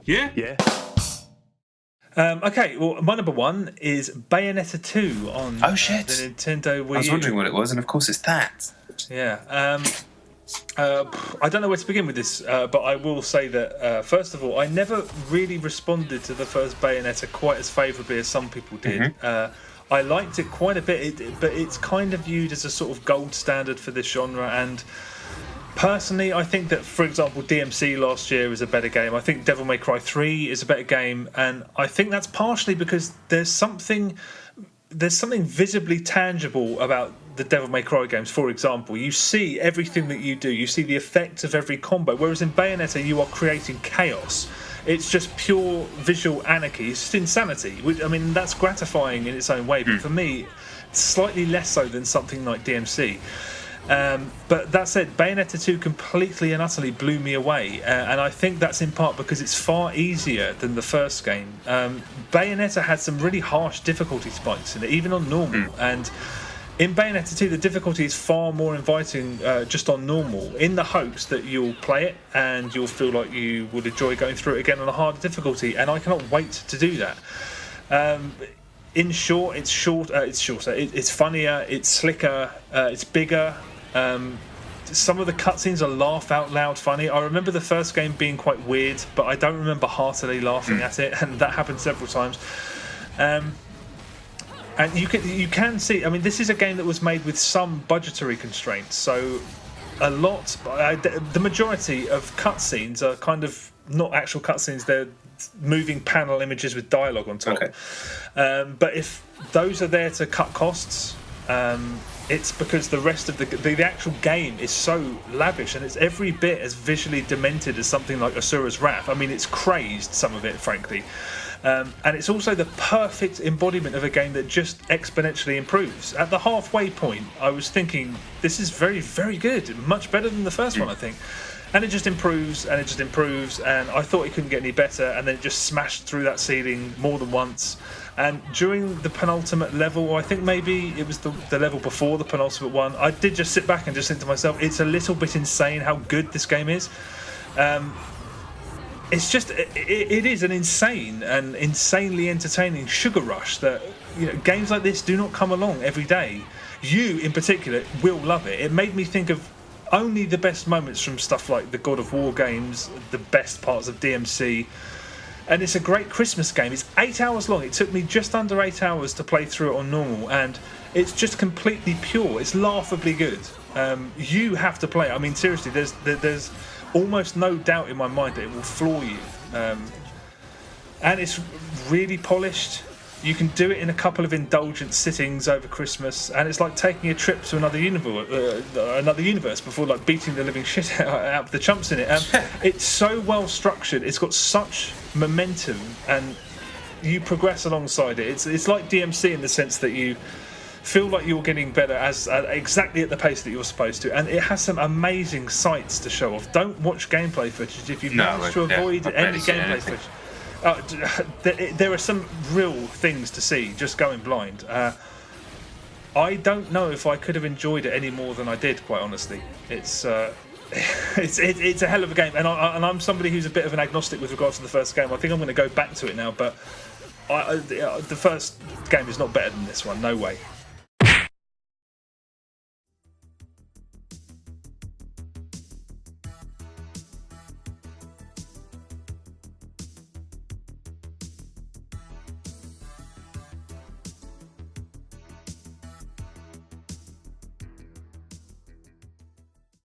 Yeah. Yeah. Okay, well, my number one is Bayonetta 2 on Oh, shit. the Nintendo Wii U. I was wondering what it was, and of course it's that. Yeah. I don't know where to begin with this, but I will say that, first of all, I never really responded to the first Bayonetta quite as favourably as some people did. I liked it quite a bit, but it's kind of viewed as a sort of gold standard for this genre, and personally, I think that, for example, DMC last year was a better game. I think Devil May Cry 3 is a better game, and I think that's partially because there's something visibly tangible about the Devil May Cry games. For example, you see everything that you do, you see the effects of every combo, whereas in Bayonetta you are creating chaos. It's just pure visual anarchy. It's just insanity. I mean, that's gratifying in its own way, but for me, slightly less so than something like DMC. But that said, Bayonetta 2 completely and utterly blew me away, and I think that's in part because it's far easier than the first game. Bayonetta had some really harsh difficulty spikes in it, even on normal, and in Bayonetta 2 the difficulty is far more inviting just on normal, in the hopes that you'll play it and you'll feel like you would enjoy going through it again on a harder difficulty, and I cannot wait to do that. In short, it's shorter, it's funnier, it's slicker, it's bigger. Some of the cutscenes are laugh out loud funny. I remember the first game being quite weird, but I don't remember heartily laughing at it, and that happened several times. And you can see, I mean, this is a game that was made with some budgetary constraints, so the majority of cutscenes are kind of not actual cutscenes, they're moving panel images with dialogue on top. Okay. But if those are there to cut costs, it's because the rest of the actual game is so lavish, and it's every bit as visually demented as something like Asura's Wrath. I mean, it's crazed, some of it, frankly. And it's also the perfect embodiment of a game that just exponentially improves. At the halfway point, I was thinking, this is very, very good, much better than the first one, I think. And it just improves, and it just improves, and I thought it couldn't get any better, and then it just smashed through that ceiling more than once. And during the penultimate level, or I think maybe it was the level before the penultimate one, I did just sit back and just think to myself, it's a little bit insane how good this game is. It's just, it is an insane and insanely entertaining sugar rush that, you know, games like this do not come along every day. You, in particular, will love it. It made me think of only the best moments from stuff like the God of War games, the best parts of DMC, and it's a great Christmas game. It's 8 hours long. It took me just under 8 hours to play through it on normal, and it's just completely pure. It's laughably good. You have to play it. I mean, seriously, there's almost no doubt in my mind that it will floor you. And it's really polished. You can do it in a couple of indulgent sittings over Christmas, and it's like taking a trip to another universe before like beating the living shit out of the chumps in it. It's so well structured. It's got such momentum, and you progress alongside it. It's like DMC in the sense that you feel like you're getting better as exactly at the pace that you're supposed to, and it has some amazing sights to show off. Don't watch gameplay footage if you've managed to avoid any gameplay footage. There are some real things to see just going blind. I don't know if I could have enjoyed it any more than I did, quite honestly. It's a hell of a game, and I'm somebody who's a bit of an agnostic with regards to the first game. I think I'm going to go back to it now, but the first game is not better than this one, no way.